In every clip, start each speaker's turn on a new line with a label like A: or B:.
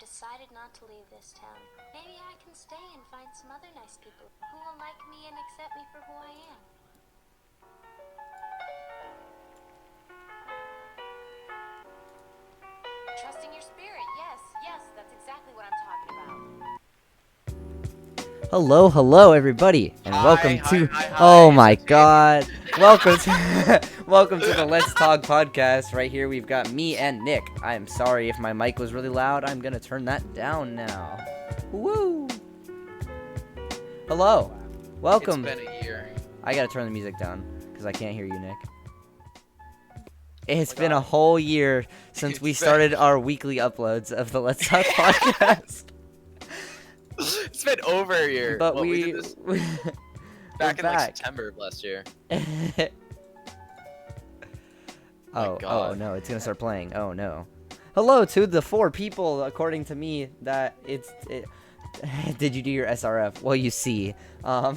A: decided not to leave this town. Maybe I can stay and find some other nice people who will like me and accept me for who I am. Trusting your spirit, yes, that's exactly what I'm talking about.
B: Hello, everybody, and welcome to. Oh my God! Welcome to welcome to the Let's Talk podcast. Right here, we've got me and Nick. I am sorry if my mic was really loud. I'm gonna turn that down now. Woo! Hello, welcome.
C: It's been a year.
B: I gotta turn the music down because I can't hear you, Nick. It's been a whole year since we started our weekly uploads of the Let's Talk podcast.
C: It's been over a year.
B: But
C: well, we did this back in like September of last year.
B: Oh no, it's gonna start playing. Oh no. Hello to the 4 people, according to me, that did you do your SRF? Well, you see.
C: Oh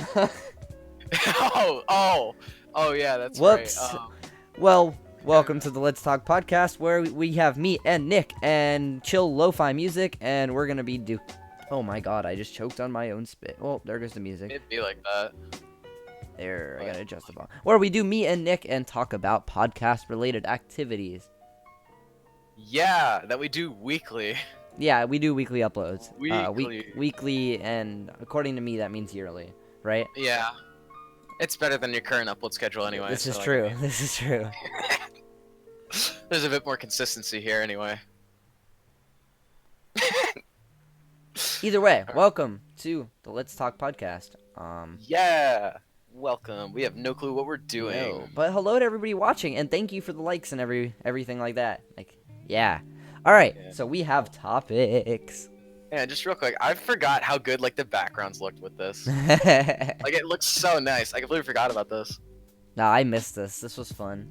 C: yeah, that's
B: Whoops.
C: right.
B: Well, welcome to the Let's Talk podcast, where we have me and Nick and chill lo-fi music, and we're gonna be Oh my God, I just choked on my own spit. Well, there goes the music.
C: It'd be like that.
B: There, I gotta adjust the volume. Where we do me and Nick and talk about podcast-related activities.
C: Yeah, that we do weekly.
B: Yeah, we do weekly uploads.
C: Weekly.
B: Weekly, and according to me, that means yearly, right?
C: Yeah. It's better than your current upload schedule anyway.
B: This is
C: so,
B: true.
C: I mean,
B: This is true.
C: there's a bit more consistency here anyway.
B: Either way, welcome to the Let's Talk podcast.
C: Yeah. Welcome. We have no clue what we're doing.
B: No, but hello to everybody watching, and thank you for the likes and everything like that. Like, yeah. All right,
C: Yeah.
B: so we have topics.
C: Yeah, just real quick, I forgot how good like the backgrounds looked with this. Like it looks so nice. I completely forgot about this.
B: Nah, I missed this. This was fun.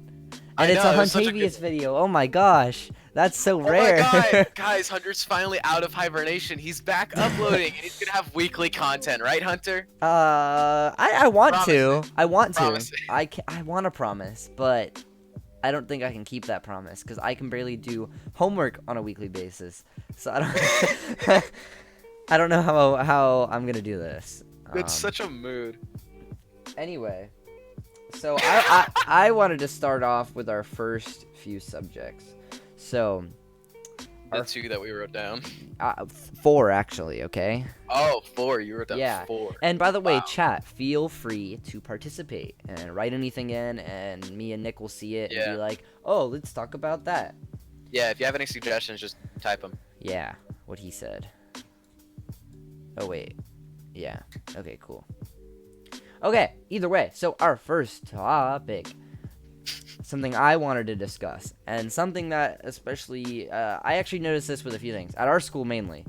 C: I
B: And it's
C: know,
B: a
C: it was such a
B: Huntavious
C: good-
B: video. Oh my gosh. That's so
C: Oh
B: rare.
C: my God, guys, Hunter's finally out of hibernation. He's back uploading, and he's gonna have weekly content, right, Hunter?
B: I want
C: Promise
B: to.
C: it.
B: I want to.
C: Promise it.
B: I want to promise, but I don't think I can keep that promise because I can barely do homework on a weekly basis. So I don't. I don't know how I'm gonna do this.
C: It's such a mood.
B: Anyway, so I wanted to start off with our first few subjects. So,
C: The 2 that we wrote down.
B: 4 actually. Okay.
C: Oh, 4. You wrote down
B: Yeah.
C: 4.
B: And by the way,
C: Wow.
B: chat, feel free to participate and write anything in, and me and Nick will see it and
C: Yeah.
B: be like, oh, let's talk about that.
C: Yeah, if you have any suggestions, just type them.
B: Yeah, what he said. Oh, wait. Yeah. Okay, cool. Okay, either way, so our first topic, something I wanted to discuss, and something that especially, I actually noticed this with a few things. At our school mainly,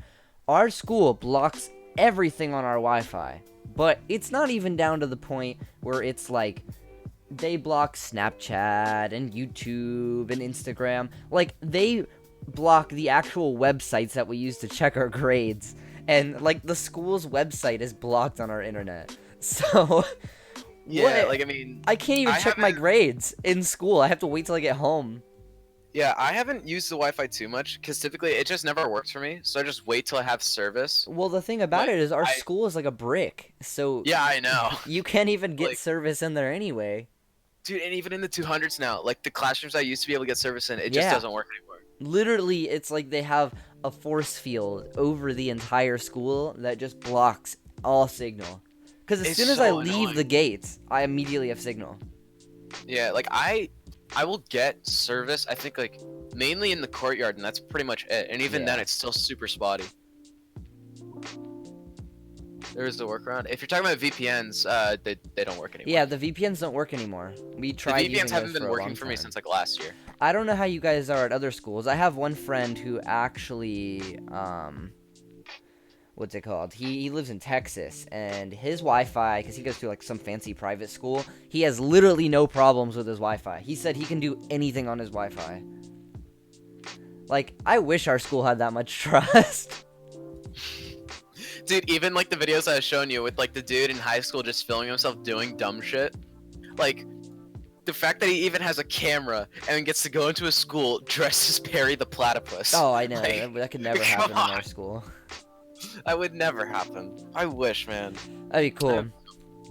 B: our school blocks everything on our Wi-Fi, but it's not even down to the point where it's like, they block Snapchat and YouTube and Instagram. Like, they block the actual websites that we use to check our grades. And, like, the school's website is blocked on our internet. So,
C: Yeah,
B: what?
C: like I mean,
B: I can't even check my grades in school. I have to wait till I get home.
C: yeah, I haven't used the Wi-Fi too much because typically it just never works for me. So I just wait till I have service.
B: Well, the thing about
C: Like,
B: it is our school is like a brick. So,
C: Yeah, I know.
B: you can't even get
C: Like-
B: service in there anyway.
C: Dude, and even in the 200s now, like the classrooms I used to be able to get service in, it just
B: Yeah.
C: doesn't work anymore.
B: Literally, it's like they have a force field over the entire school that just blocks all signal. Because as
C: It's
B: soon as I
C: so
B: leave
C: annoying.
B: the gates, I immediately have signal.
C: Yeah, like I will get service, I think like mainly in the courtyard, and that's pretty much it. And even then
B: Yeah.
C: it's still super spotty. There is the workaround. If you're talking about VPNs, they don't work anymore.
B: Yeah, the VPNs don't work anymore. We
C: the
B: tried using
C: VPNs haven't
B: those
C: been
B: for a
C: working
B: long
C: for me
B: time.
C: since like last year.
B: I don't know how you guys are at other schools. I have one friend who actually, what's it called? He lives in Texas, and his Wi-Fi, because he goes to like some fancy private school, he has literally no problems with his Wi-Fi. He said he can do anything on his Wi-Fi. Like, I wish our school had that much trust.
C: Dude, even like the videos I was showing you with like the dude in high school just filming himself doing dumb shit. Like the fact that he even has a camera and gets to go into a school dressed as Perry the Platypus.
B: Oh, I know.
C: Like,
B: That could never
C: come
B: happen in our
C: on.
B: school.
C: That would never happen. I wish, man.
B: That'd be cool.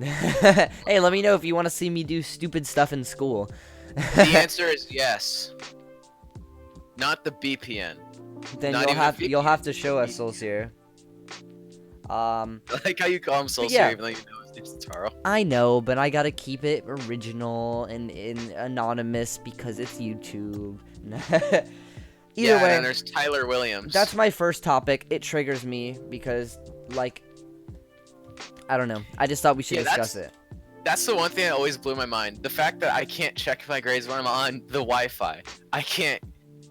B: Hey, let me know if you want to see me do stupid stuff in school.
C: The answer is yes. Not the BPN.
B: Then
C: not
B: you'll
C: even
B: have to show us, Solsier.
C: I like how you call him Solskjaer,
B: yeah.
C: even though you know his name's Taro.
B: I know, but I gotta keep it original and anonymous because it's YouTube. Either
C: Yeah,
B: way,
C: and there's Tyler Williams.
B: that's my first topic. It triggers me because, like, I don't know. I just thought we should discuss it.
C: That's the one thing that always blew my mind. The fact that I can't check my grades when I'm on the Wi-Fi. I can't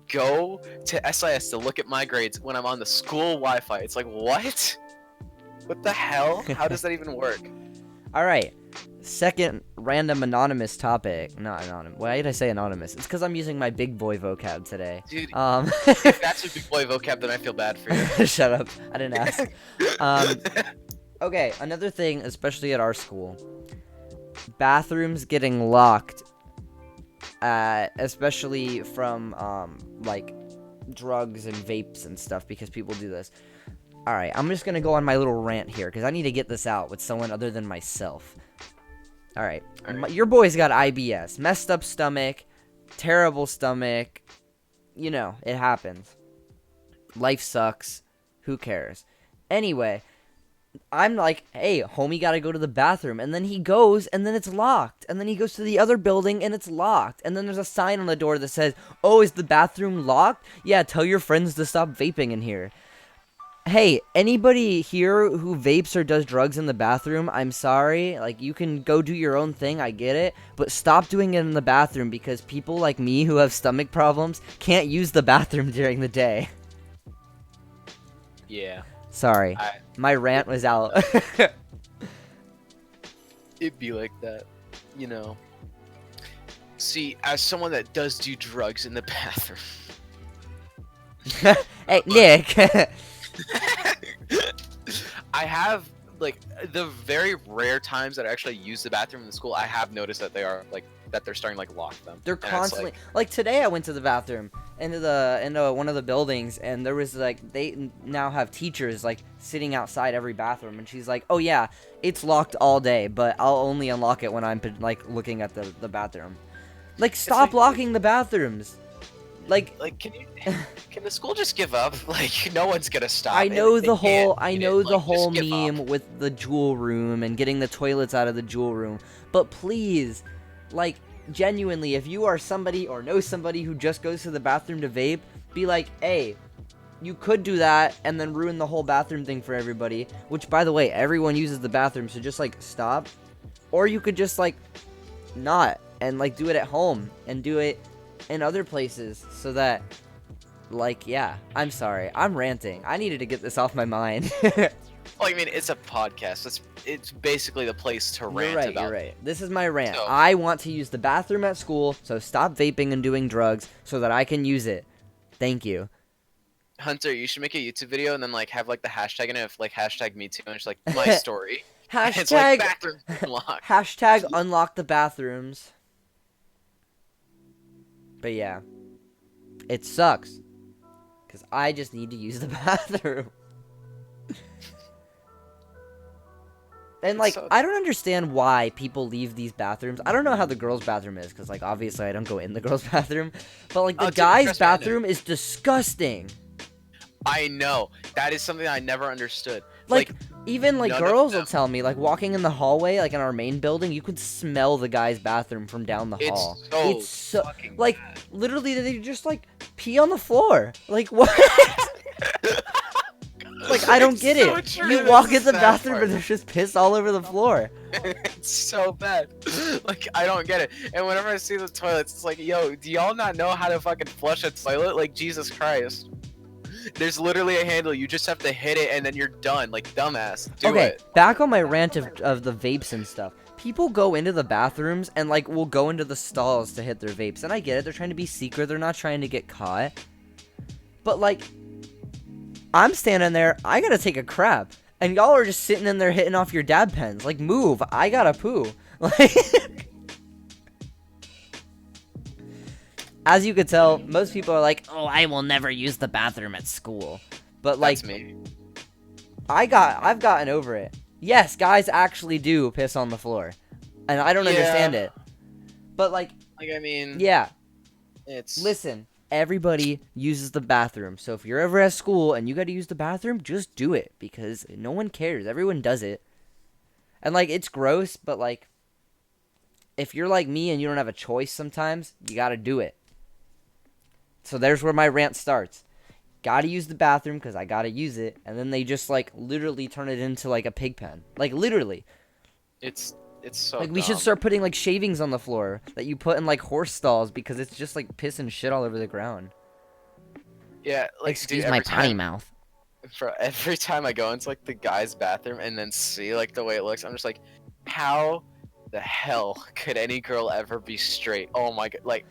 C: go to SIS to look at my grades when I'm on the school Wi-Fi. It's like, what? What the hell? How does that even work?
B: All right. Second random anonymous topic. Not anonymous. Why did I say anonymous? It's because I'm using my big boy vocab today.
C: Dude, if that's your big boy vocab, then I feel bad for you.
B: Shut up. I didn't ask. Okay, another thing, especially at our school. Bathrooms getting locked. Especially from, like, drugs and vapes and stuff, because people do this. Alright, I'm just gonna go on my little rant here, because I need to get this out with someone other than myself. Alright, your boy's got IBS. Messed up stomach, terrible stomach. You know, it happens. Life sucks. Who cares? Anyway, I'm like, hey, homie gotta go to the bathroom. And then he goes, and then it's locked. And then he goes to the other building, and it's locked. And then there's a sign on the door that says, oh, is the bathroom locked? Yeah, tell your friends to stop vaping in here. Hey, anybody here who vapes or does drugs in the bathroom, I'm sorry. Like, you can go do your own thing, I get it. But stop doing it in the bathroom because people like me who have stomach problems can't use the bathroom during the day.
C: Yeah.
B: Sorry. My rant was out.
C: It'd be like that, you know. See, as someone that does do drugs in the bathroom.
B: Hey, Nick.
C: I have, like, the very rare times that I actually use the bathroom in the school, I have noticed that they are, like, that they're starting to, like, lock them.
B: They're
C: And it's
B: constantly like today I went to the bathroom into one of the buildings, and there was like they now have teachers like sitting outside every bathroom, and she's like, oh yeah, it's locked all day, but I'll only unlock it when I'm like looking at the bathroom. Like, stop
C: like-
B: locking the bathrooms. Like
C: can the school just give up? Like, no one's gonna stop.
B: I know
C: They
B: the whole
C: can't beat it. Like, just give
B: meme
C: up.
B: with the jewel room and getting the toilets out of the jewel room, but please, like, genuinely, if you are somebody or know somebody who just goes to the bathroom to vape, be like, hey, you could do that and then ruin the whole bathroom thing for everybody, which, by the way, everyone uses the bathroom, so just like stop. Or you could just like not and like do it at home and do it in other places, so that, like, yeah, I'm sorry, I'm ranting. I needed to get this off my mind.
C: Well, I mean, it's a podcast. It's basically the place to rant
B: You're right,
C: about.
B: you're right. This is my rant.
C: So-
B: I want to use the bathroom at school, so stop vaping and doing drugs so that I can use it. Thank you.
C: Hunter, you should make a YouTube video and then like have like the hashtag in it, like hashtag me too, and it's like my story. And it's like
B: Hashtag,
C: bathroom locked.
B: hashtag unlock the bathrooms. But yeah, it sucks, because I just need to use the bathroom. And, like,
C: So-
B: I don't understand why people leave these bathrooms. I don't know how the girls' bathroom is, because, like, obviously I don't go in the girls' bathroom. But, like, the
C: Oh, dude,
B: guys'
C: trust me, I know.
B: bathroom is disgusting.
C: I know. That is something I never understood.
B: Like, even, like,
C: none of
B: girls will
C: them-
B: tell me, like, walking in the hallway, like, in our main building, you could smell the guy's bathroom from down the hall.
C: It's so fucking
B: like,
C: bad.
B: literally, they just, like, pee on the floor. Like, what? Like, I don't
C: It's
B: get
C: so
B: it.
C: true,
B: You
C: that's
B: walk
C: the
B: in the
C: sad
B: bathroom
C: part.
B: and there's just piss all over the floor.
C: It's so bad. Like, I don't get it. And whenever I see the toilets, it's like, yo, do y'all not know how to fucking flush a toilet? Like, Jesus Christ. There's literally a handle. You just have to hit it and then you're done. Like, dumbass. Do
B: Okay,
C: it.
B: back on my rant of the vapes and stuff. People go into the bathrooms and, like, will go into the stalls to hit their vapes. And I get it. They're trying to be secret. They're not trying to get caught. But, like, I'm standing there. I gotta take a crap. And y'all are just sitting in there hitting off your dab pens. Like, move. I gotta poo. Like, as you could tell, most people are like, "Oh, I will never use the bathroom at school." But like,
C: That's me.
B: I've gotten over it. Yes, guys actually do piss on the floor, and I don't understand it. But like,
C: I mean,
B: yeah,
C: it's
B: listen, everybody uses the bathroom. So if you're ever at school and you got to use the bathroom, just do it because no one cares. Everyone does it. And like, it's gross, but like, if you're like me and you don't have a choice sometimes, you got to do it. So there's where my rant starts. Gotta use the bathroom because I gotta use it. And then they just like literally turn it into like a pig pen. Like literally.
C: it's so
B: Like we should
C: dumb.
B: start putting like shavings on the floor that you put in like horse stalls because it's just like piss and shit all over the ground.
C: Yeah, like
B: Excuse
C: dude,
B: my
C: every
B: potty
C: time,
B: mouth.
C: every time I go into like the guy's bathroom and then see like the way it looks, I'm just like, how the hell could any girl ever be straight? Oh my god, like,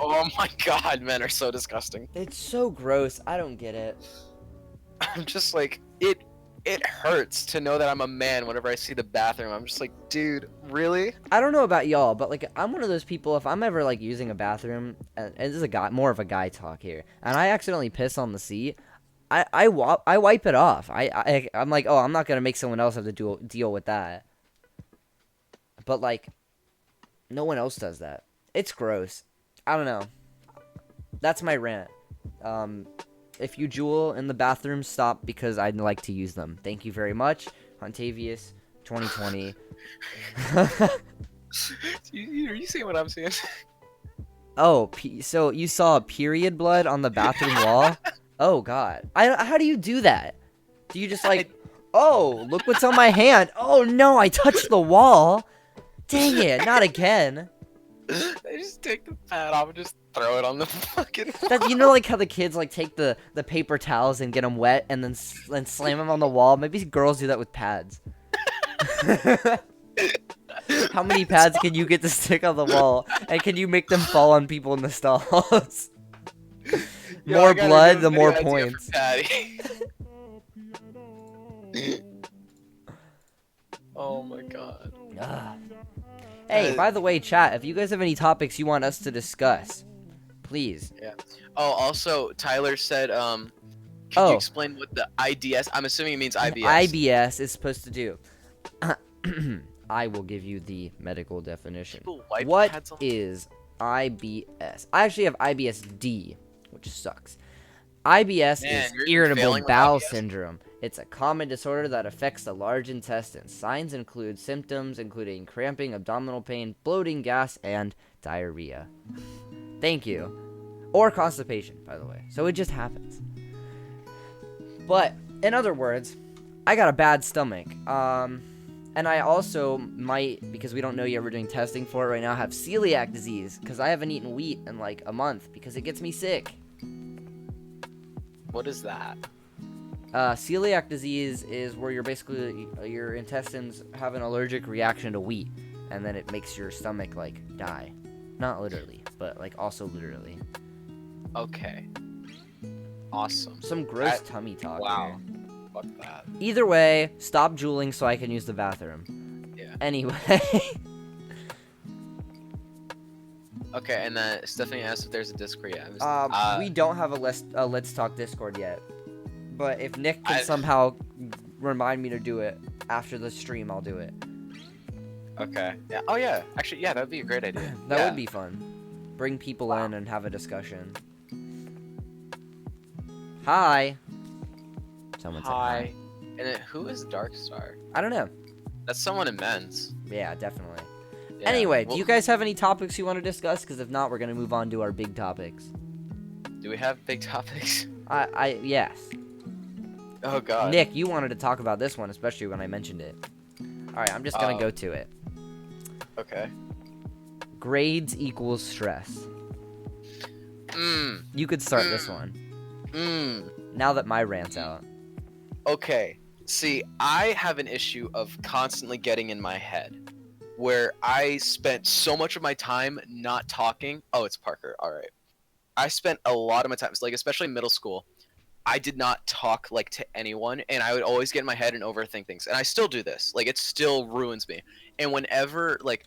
C: oh my god, men are so disgusting.
B: It's so gross. I don't get it.
C: I'm just like, it hurts to know that I'm a man whenever I see the bathroom. I'm just like, dude, really?
B: I don't know about y'all, but like I'm one of those people. If I'm ever like using a bathroom, and this is a guy, more of a guy talk here, and I accidentally piss on the seat, I wipe it off. I'm like, oh, I'm not gonna make someone else have to deal with that. But like, no one else does that. It's gross. I don't know. That's my rant. If you jewel in the bathroom, stop because I'd like to use them. Thank you very much, Huntavius, 2020.
C: Are you seeing what I'm seeing?
B: Oh, so you saw period blood on the bathroom wall? Oh God, how do you do that? Do you just like, oh, look what's on my hand? Oh no, I touched the wall. Dang it, not again.
C: They just take the pad off and just throw it on the fucking wall.
B: That, you know, like how the kids like take the paper towels and get them wet and then slam them on the wall. Maybe girls do that with pads. How many pads can you get to stick on the wall, and can you make them fall on people in the stalls?
C: Yo,
B: More
C: I got a
B: blood,
C: new
B: the
C: video
B: more
C: idea for
B: points.
C: Patty. Oh my god.
B: Ah. Hey, by the way, chat, if you guys have any topics you want us to discuss, please.
C: Oh, also, Tyler said, could
B: Oh.
C: you explain what the IDS? I'm assuming it means IBS.
B: IBS is supposed to do. I will give you the medical definition.
C: People wipe
B: What
C: pads on-
B: is IBS? I actually have IBS-D, which sucks. IBS
C: Man,
B: is
C: you're
B: irritable
C: failing with
B: bowel
C: IBS?
B: syndrome. It's a common disorder that affects the large intestine. Signs include symptoms including cramping, abdominal pain, bloating, gas, and diarrhea. Thank you. Or constipation, by the way. So it just happens. But, in other words, I got a bad stomach. And I also might, because we don't know yet, we're doing testing for it right now, have celiac disease. Because I haven't eaten wheat in like a month because it gets me sick.
C: What is that?
B: Celiac disease is where you're basically, your intestines have an allergic reaction to wheat. And then it makes your stomach, like, die. Not literally, but, like, also literally.
C: Okay. Awesome.
B: Some gross tummy talk
C: Wow.
B: here.
C: Fuck that.
B: Either way, stop drooling so I can use the bathroom.
C: Yeah.
B: Anyway.
C: Okay, and then Stephanie asked if there's a Discord yet.
B: We don't have a Let's Talk Discord yet. But if Nick can
C: I-
B: somehow remind me to do it after the stream, I'll do it.
C: Okay. Yeah. Oh yeah. Actually, yeah, that would be a great idea.
B: That
C: Yeah.
B: would be fun. Bring people in and have a discussion. Hi. Someone said hi.
C: Hi. And then who is Darkstar?
B: I don't know.
C: That's someone in men's.
B: Yeah, definitely.
C: Yeah.
B: Anyway, do
C: Well,
B: you guys have any topics you want to discuss? Because if not, we're going to move on to our big topics.
C: do we have big topics?
B: Yes.
C: Oh god.
B: Nick, you wanted to talk about this one, especially when I mentioned it. Alright, I'm just going to go to it.
C: Okay.
B: Grades equals stress. You could start this one. Now that my rant's out.
C: Okay. See, I have an issue of constantly getting in my head where I spent so much of my time not talking. Oh, it's Parker. All right. I spent a lot of my time, like especially middle school, I did not talk like to anyone, and I would always get in my head and overthink things. And I still do this. Like it still ruins me. And whenever like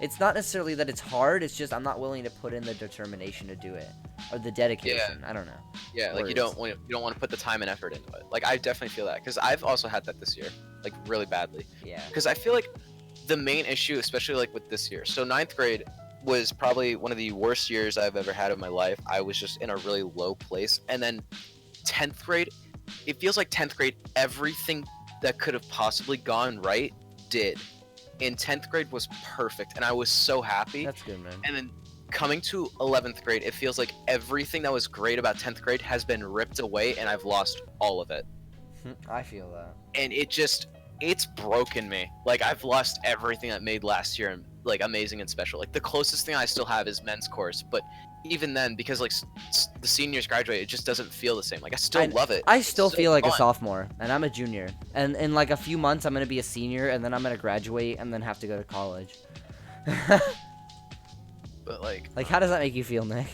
B: It's not necessarily that it's hard. It's just I'm not willing to put in the determination to do it, or the dedication. I don't know.
C: Yeah, like you don't want to put the time and effort into it. Like I definitely feel that because I've also had that this year, like really badly.
B: Yeah.
C: Because I feel like the main issue, especially like with this year, so ninth grade was probably one of the worst years I've ever had of my life. I was just in a really low place, and then 10th grade, it feels like 10th grade, everything that could have possibly gone right did. In 10th grade was perfect, and I was so happy.
B: That's good, man.
C: And then coming to 11th grade, it feels like everything that was great about 10th grade has been ripped away, and I've lost all of it.
B: I feel that.
C: And it's broken me. Like I've lost everything that made last year like amazing and special. Like the closest thing I still have is men's course, but even then, because like the seniors graduate, it just doesn't feel the same. Like I still love it.
B: I still feel like
C: fun.
B: a sophomore, and I'm a junior. And in like a few months, I'm gonna be a senior, and then I'm gonna graduate, and then have to go to college.
C: But like
B: how does that make you feel, Nick?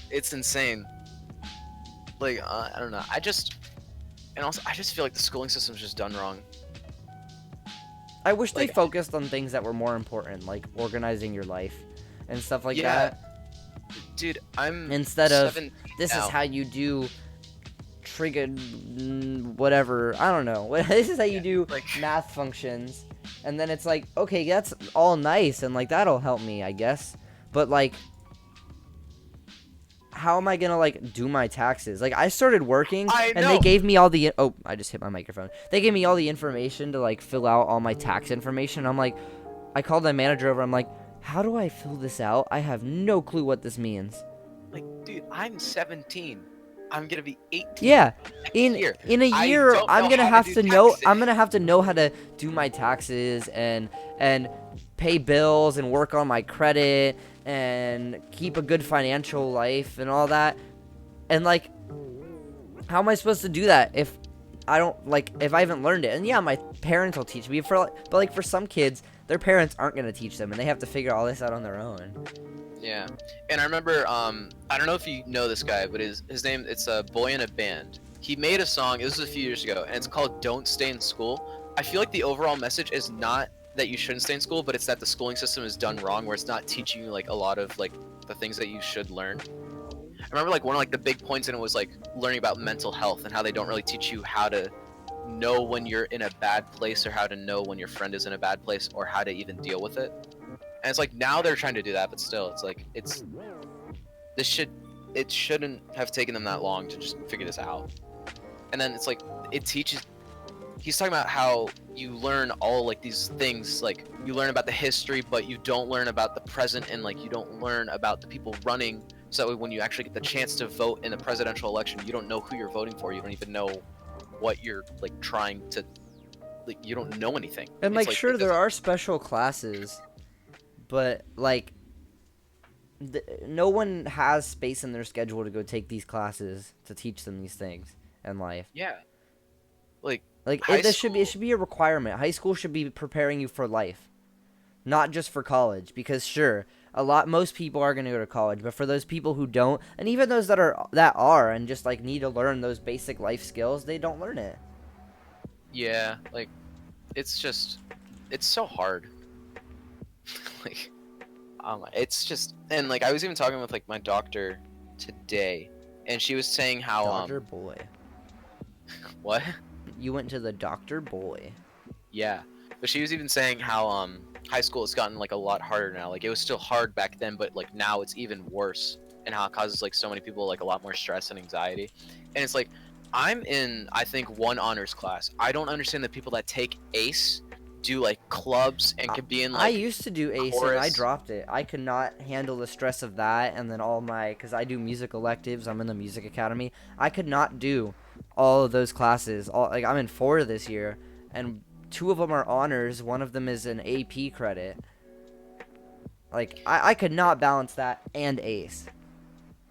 C: it's insane. Like I don't know. I just feel like the schooling system's just done wrong.
B: I wish they
C: Like-
B: focused on things that were more important, like organizing your life and stuff like that.
C: Dude, I'm
B: Instead of
C: 17
B: this
C: now.
B: is how you do trigger whatever. I don't know. This is how you do
C: like-
B: math functions. And then it's like, okay, that's all nice and like that'll help me, I guess. But like how am I gonna like do my taxes? Like I started working
C: I
B: and they
C: know.
B: gave me all the I just hit my microphone. They gave me all the information to like fill out all my tax information. I'm like, I called my manager over. I'm like, how do I fill this out? I have no clue what this means.
C: Like, dude, I'm 17. I'm gonna be 18.
B: Yeah,
C: next
B: in
C: year.
B: in a
C: I
B: year,
C: don't
B: I'm
C: know
B: gonna
C: how to
B: have
C: do
B: to know.
C: taxes.
B: I'm gonna have to know how to do my taxes and pay bills and work on my credit and keep a good financial life and all that. And like, how am I supposed to do that if I don't if I haven't learned it? And yeah, my parents will teach me but like for some kids, their parents aren't gonna teach them and they have to figure all this out on their own.
C: Yeah, and I remember, I don't know if you know this guy, but his name, it's a boy in a band. He made a song, this was a few years ago, and it's called Don't Stay in School. I feel like the overall message is not that you shouldn't stay in school, but it's that the schooling system is done wrong, where it's not teaching you like a lot of like the things that you should learn. I remember like one of like the big points in it was like learning about mental health and how they don't really teach you how to know when you're in a bad place or how to know when your friend is in a bad place or how to even deal with it. And it's like now they're trying to do that, but still, it's like it shouldn't have taken them that long to just figure this out. And then it's like it teaches. He's talking about how you learn all like these things, like you learn about the history, but you don't learn about the present, and like you don't learn about the people running. So that way when you actually get the chance to vote in a presidential election, you don't know who you're voting for. You don't even know what you're like trying to. Like you don't know anything.
B: And
C: It's
B: like sure,
C: it
B: there
C: doesn't-
B: are special classes. But like, no one has space in their schedule to go take these classes to teach them these things in life.
C: Yeah. Like
B: It should be a requirement. High school should be preparing you for life, not just for college. Because sure, most people are gonna go to college, but for those people who don't, and even those that are and just like need to learn those basic life skills, they don't learn it.
C: Yeah, like it's so hard. Like, it's just, and like I was even talking with like my doctor today, and she was saying how
B: Doctor boy,
C: what?
B: you went to the doctor boy.
C: Yeah, but she was even saying how high school has gotten like a lot harder now. Like it was still hard back then, but like now it's even worse, and how it causes like so many people like a lot more stress and anxiety. And it's like I'm in I think one honors class. I don't understand the people that take ACE, do like clubs, and could be in like
B: I used to do ACE and I
C: chorus.
B: dropped it. I could not handle the stress of that, and then because I do music electives, I'm in the music academy. I could not do all of those classes. Like I'm in 4 this year, and 2 of them are honors. One of them is an AP credit. Like I could not balance that and ACE.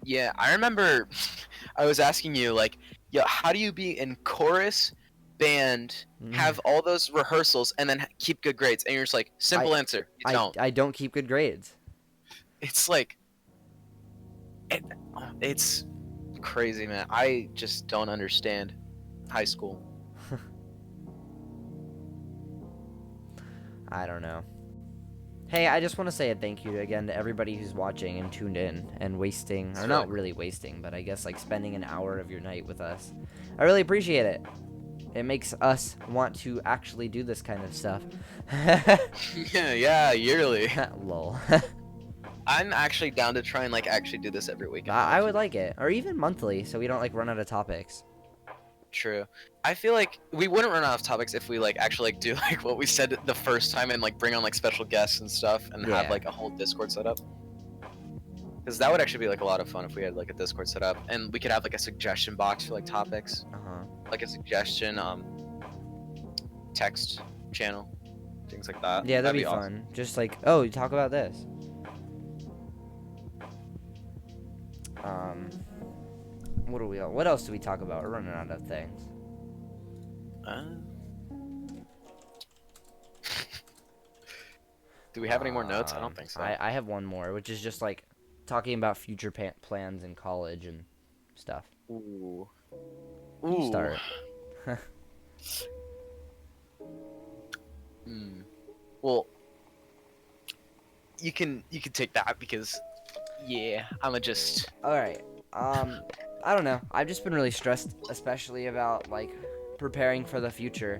C: Yeah, I remember I was asking you like, yo, how do you be in chorus, band, have all those rehearsals, and then keep good grades? And you're just like, simple answer, you don't.
B: I don't keep good grades.
C: It's like, it's crazy, man. I just don't understand high school.
B: I don't know. Hey, I just want to say a thank you again to everybody who's watching and tuned in and wasting, or not really wasting, but I guess like spending an hour of your night with us. I really appreciate it. It makes us want to actually do this kind of stuff.
C: Yeah, yearly.
B: Lol.
C: I'm actually down to try and like actually do this every week.
B: I would like it, or even monthly, so we don't like run out of topics.
C: True. I feel like we wouldn't run out of topics if we like actually like do like what we said the first time and like bring on like special guests and stuff and have like a whole Discord set up. Because that would actually be like a lot of fun if we had like a Discord set up and we could have like a suggestion box for like topics, like a suggestion text channel, things like that.
B: Yeah, that'd be fun.
C: Awesome.
B: Just like, oh, you talk about this. What else do we talk about? We're running out of things.
C: Do we have any more notes? I don't think so.
B: I have one more, which is just like talking about future plans in college and stuff.
C: Ooh.
B: Start.
C: Well, you can take that because yeah, I'ma just.
B: All right. I don't know. I've just been really stressed, especially about like preparing for the future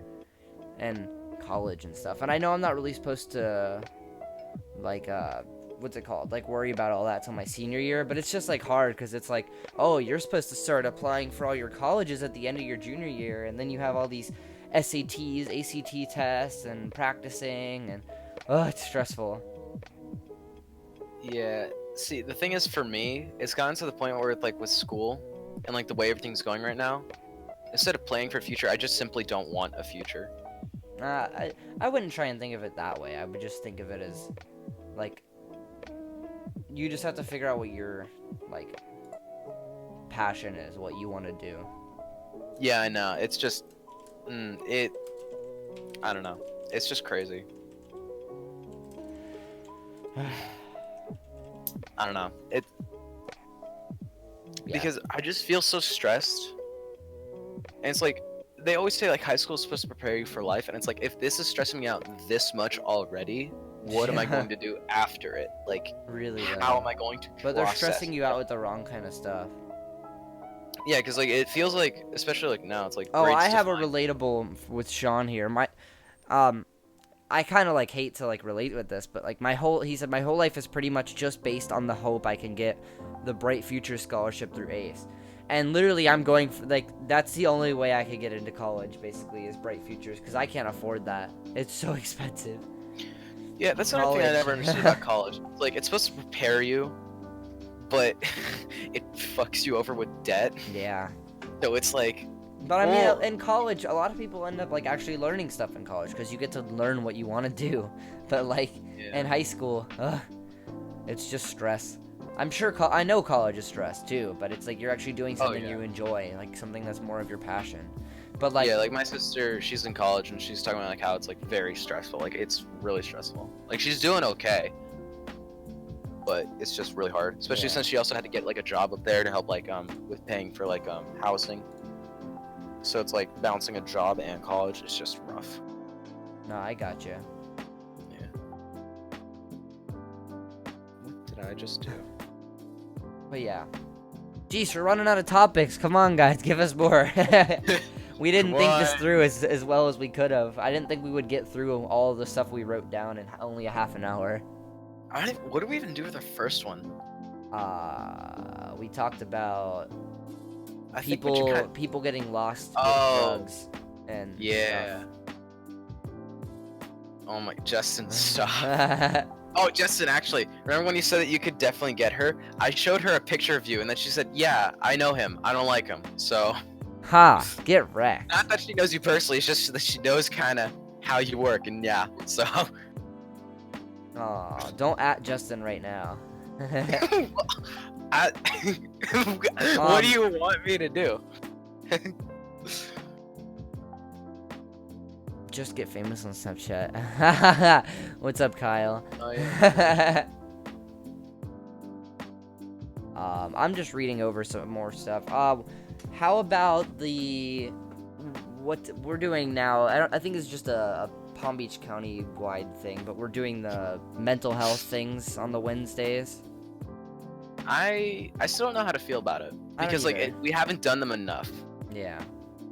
B: and college and stuff. And I know I'm not really supposed to like what's it called? Like worry about all that till my senior year, but it's just like hard because it's like, oh, you're supposed to start applying for all your colleges at the end of your junior year, and then you have all these SATs, ACT tests, and practicing, and oh, it's stressful.
C: Yeah. See, the thing is, for me, it's gotten to the point where, like, with school and like the way everything's going right now, instead of planning for a future, I just simply don't want a future.
B: I wouldn't try and think of it that way. I would just think of it as like you just have to figure out what your like passion is, what you want to do.
C: Yeah, I know. It's just I don't know. It's just crazy. I don't know. Because I just feel so stressed. And it's like they always say like high school is supposed to prepare you for life, and it's like if this is stressing me out this much already, what am I going to do after it? Like
B: really
C: how am I going to
B: But they're stressing you out with the wrong kind of stuff.
C: Yeah, because like it feels like, especially like now, it's like
B: I have a relatable with Sean here. I kind of like hate to like relate with this, but like he said my whole life is pretty much just based on the hope I can get the Bright Future Scholarship through ACE. And literally I'm going for like, that's the only way I could get into college basically is Bright Futures, because I can't afford that. It's so expensive.
C: Yeah, that's another thing I never understood about college. It's like it's supposed to prepare you, but it fucks you over with debt.
B: Yeah.
C: So it's like.
B: But I mean, in college, a lot of people end up like actually learning stuff in college because you get to learn what you want to do. But like in high school, it's just stress. I'm sure I know college is stress too, but it's like you're actually doing something you enjoy, like something that's more of your passion. But like
C: like my sister, she's in college and she's talking about like how it's like very stressful. Like it's really stressful. Like she's doing okay, but it's just really hard, especially since she also had to get like a job up there to help like with paying for like housing. So it's like balancing a job and college is just rough.
B: No, I gotcha.
C: Yeah. What did I just do?
B: But yeah. Jeez, we're running out of topics. Come on, guys, give us more. We didn't think this through as well as we could have. I didn't think we would get through all the stuff we wrote down in only a half an hour.
C: What did we even do with our first one?
B: We talked about people getting lost with drugs and stuff.
C: Oh my, Justin, stop. Oh, Justin, actually, remember when you said that you could definitely get her? I showed her a picture of you, and then she said, yeah, I know him. I don't like him, so.
B: Ha, get wrecked.
C: Not that she knows you personally, it's just that she knows kind of how you work, and yeah, so.
B: Aw, don't at Justin right now.
C: What do you want me to do?
B: Just get famous on Snapchat. What's up, Kyle?
C: Oh, yeah.
B: I'm just reading over some more stuff. How about what we're doing now? I think it's just a Palm Beach County wide thing, but we're doing the mental health things on the Wednesdays.
C: I still don't know how to feel about it
B: I don't
C: because like
B: either.
C: we haven't done them enough.
B: Yeah.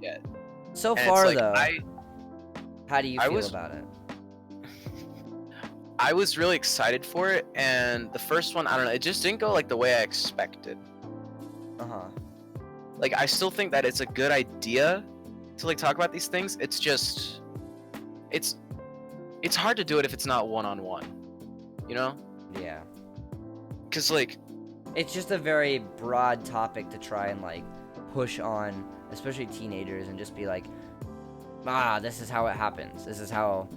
C: Yeah.
B: So
C: And
B: far,
C: it's like,
B: though, how do you
C: I
B: feel
C: was-
B: about it?
C: I was really excited for it, and the first one, I don't know, it just didn't go like the way I expected.
B: Uh-huh.
C: Like, I still think that it's a good idea to like talk about these things. It's just, it's hard to do it if it's not one-on-one, you know?
B: Yeah.
C: Because like,
B: It's just a very broad topic to try and, like, push on, especially teenagers, and just be like, this is how it happens. This is how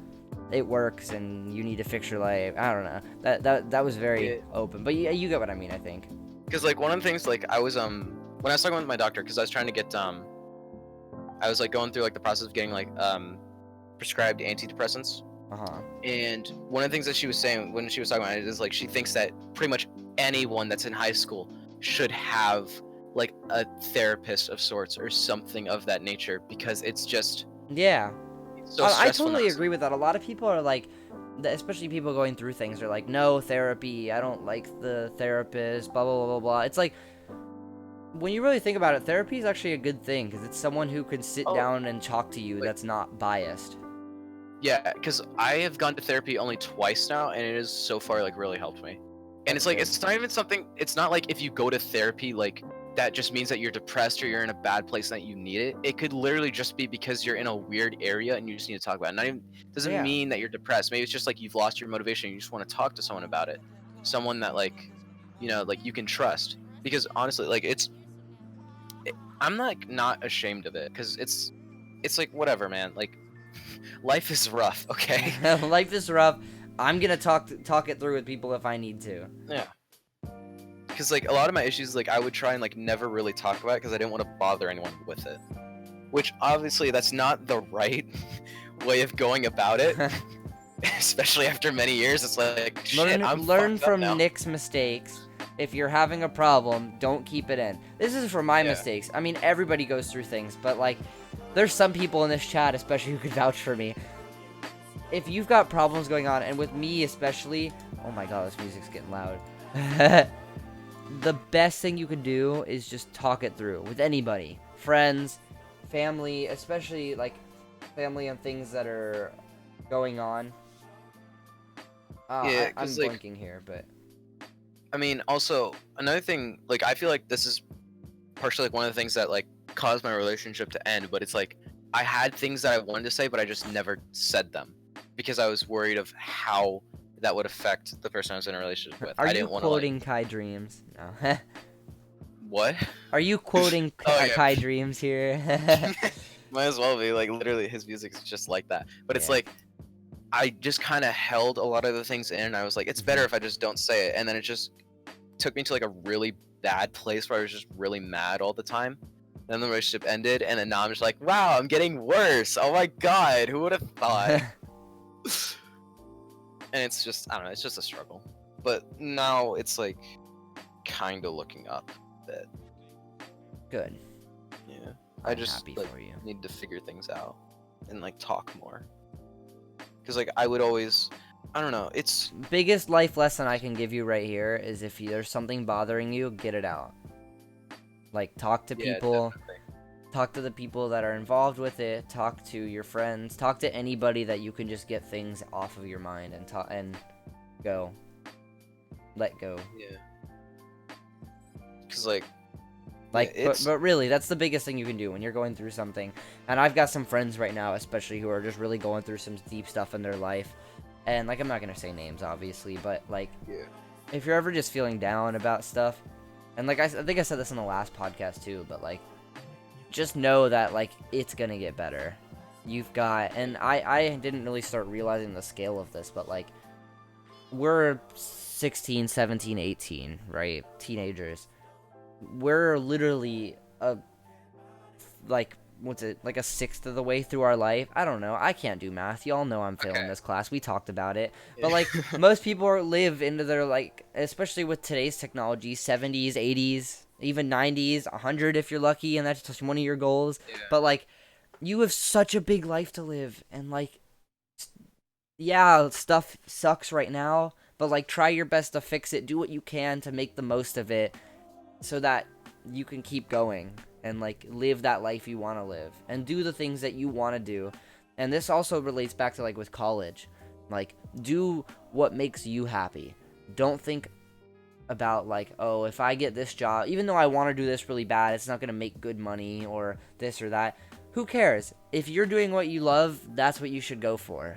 B: it works, and you need to fix your life. I don't know. That was very
C: Yeah.
B: open. But you get what I mean, I think.
C: because like one of the things like I was when I was talking with my doctor, because I was trying to get I was like going through like the process of getting like prescribed antidepressants.
B: Uh-huh.
C: And one of the things that she was saying when she was talking about it is like she thinks that pretty much anyone that's in high school should have like a therapist of sorts or something of that nature, because it's just
B: Yeah.
C: so
B: I
C: stressful.
B: totally
C: nowadays.
B: agree with that. A lot of people are like, especially people going through things, are like, no therapy, I don't like the therapist, blah, blah, blah, blah, blah. It's like, when you really think about it, therapy is actually a good thing, because it's someone who can sit
C: Oh,
B: down and talk to you
C: like-
B: that's not biased.
C: Yeah, because I have gone to therapy only twice now, and it has so far like really helped me. And it's like
B: Okay.
C: it's not even something. It's not like if you go to therapy, like that just means that you're depressed or you're in a bad place and that you need it. It could literally just be because you're in a weird area and you just need to talk about it. Not even doesn't
B: Yeah.
C: mean that you're depressed. Maybe it's just like you've lost your motivation. And you just want to talk to someone about it, someone that like, you know, like you can trust. Because honestly, like I'm like not ashamed of it, because it's like whatever, man. Like life is rough, okay?
B: Life is rough. I'm gonna talk it through with people if I need to.
C: Yeah. Because like a lot of my issues, like I would try and like never really talk about it because I didn't want to bother anyone with it. Which obviously that's not the right way of going about it. Especially after many years, it's like shit, I'm
B: learn
C: fucked up
B: from
C: now.
B: Nick's mistakes. If you're having a problem, don't keep it in. This is for my
C: Yeah.
B: mistakes. I mean, everybody goes through things, but like, there's some people in this chat, especially, who could vouch for me. If you've got problems going on, and with me especially, oh my god, this music's getting loud. The best thing you can do is just talk it through with anybody, friends, family, especially like family and things that are going on.
C: Yeah,
B: I'm
C: 'cause, like,
B: blanking here, but
C: I mean, also another thing, like I feel like this is partially like one of the things that like caused my relationship to end. But it's like I had things that I wanted to say, but I just never said them because I was worried of how that would affect the person I was in a relationship with.
B: are
C: I
B: you
C: didn't want to
B: quoting Kai Dreams? No.
C: what?
B: Are you quoting
C: Oh, yeah.
B: Kai Dreams here?
C: Might as well be. Like literally, his music is just like that. But it's
B: Yeah.
C: like I just kind of held a lot of the things in. And I was like, it's better if I just don't say it. And then it just took me to like a really bad place where I was just really mad all the time. Then the relationship ended, and then now I'm just like, wow, I'm getting worse. Oh my god, who would have thought? And it's just, I don't know, it's just a struggle. But now it's like kind of looking up a bit.
B: Good.
C: Yeah,
B: I'm
C: I just
B: happy
C: like
B: for you.
C: need to figure things out and like talk more. Because like I would always, I don't know, it's
B: Biggest life lesson I can give you right here is if there's something bothering you, get it out. Like, talk to
C: yeah,
B: people.
C: definitely.
B: Talk to the people that are involved with it. Talk to your friends. Talk to anybody that you can just get things off of your mind and go. Let go.
C: Yeah. Because like
B: Like,
C: yeah, it's
B: but really, that's the biggest thing you can do when you're going through something. And I've got some friends right now, especially who are just really going through some deep stuff in their life. And like, I'm not gonna say names, obviously, but like,
C: yeah.
B: if you're ever just feeling down about stuff, and like I think I said this in the last podcast too, but like, just know that like it's gonna get better. You've got, and I didn't really start realizing the scale of this, but like, we're 16, 17, 18, right? Teenagers. We're literally like, what's it, like a sixth of the way through our life? I don't know. I can't do math. Y'all know I'm failing
C: Okay.
B: this class. We talked about it. But like, most people live into their, like, especially with today's technology, 70s, 80s, even 90s, 100 if you're lucky, and that's just one of your goals.
C: Yeah.
B: But like, you have such a big life to live, and like, yeah, stuff sucks right now, but like try your best to fix it. Do what you can to make the most of it so that you can keep going and like live that life you want to live and do the things that you want to do. And this also relates back to like with college. Like do what makes you happy. Don't think about like, oh, if I get this job, even though I want to do this really bad, it's not going to make good money or this or that. Who cares? If you're doing what you love, that's what you should go for.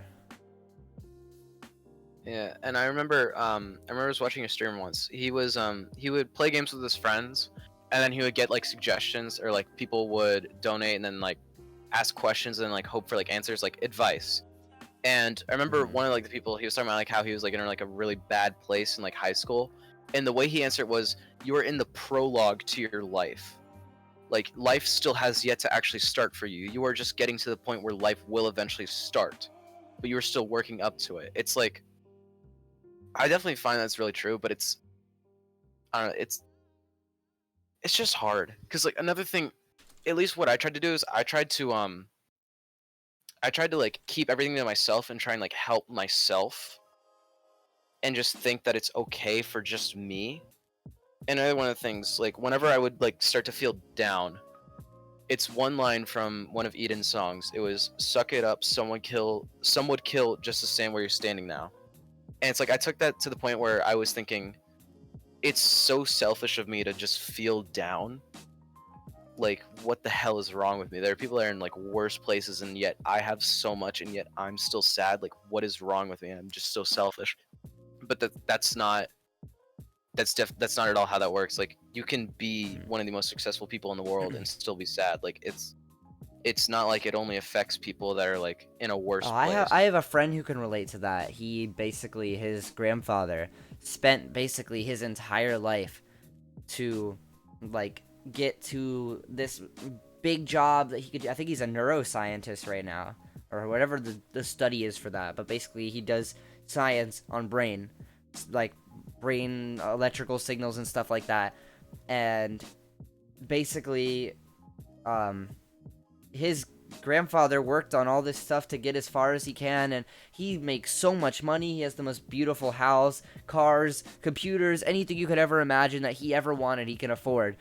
C: Yeah, and I remember I was watching a streamer once. He would play games with his friends, and then he would get like suggestions, or like people would donate and then like ask questions and like hope for like answers, like advice. And I remember one of like the people, he was talking about like how he was like in like a really bad place in like high school, and the way he answered was, you are in the prologue to your life. Like life still has yet to actually start for you. You are just getting to the point where life will eventually start, but you are still working up to it. It's like, I definitely find that's really true, but it's, I don't know, it's just hard. Cause like another thing, at least what I tried to do is I tried to like keep everything to myself and try and like help myself, and just think that it's okay for just me. And another one of the things, like whenever I would like start to feel down, it's one line from one of Eden's songs. It was, "Suck it up, some would kill just to stand where you're standing now." And it's like I took that to the point where I was thinking, it's so selfish of me to just feel down. Like, what the hell is wrong with me? There are people that are in like worse places, and yet I have so much, and yet I'm still sad. Like, what is wrong with me? I'm just so selfish. But that's not at all how that works. Like, you can be one of the most successful people in the world and still be sad. Like, it's not like it only affects people that are like in a worse
B: Oh,
C: place.
B: I have a friend who can relate to that. His grandfather spent basically his entire life to like get to this big job that he could. I think he's a neuroscientist right now, or whatever the study is for that. But basically, he does science on brain, like brain electrical signals and stuff like that. And basically, um, his grandfather worked on all this stuff to get as far as he can, and he makes so much money. He has the most beautiful house, cars, computers, anything you could ever imagine that he ever wanted, he can afford.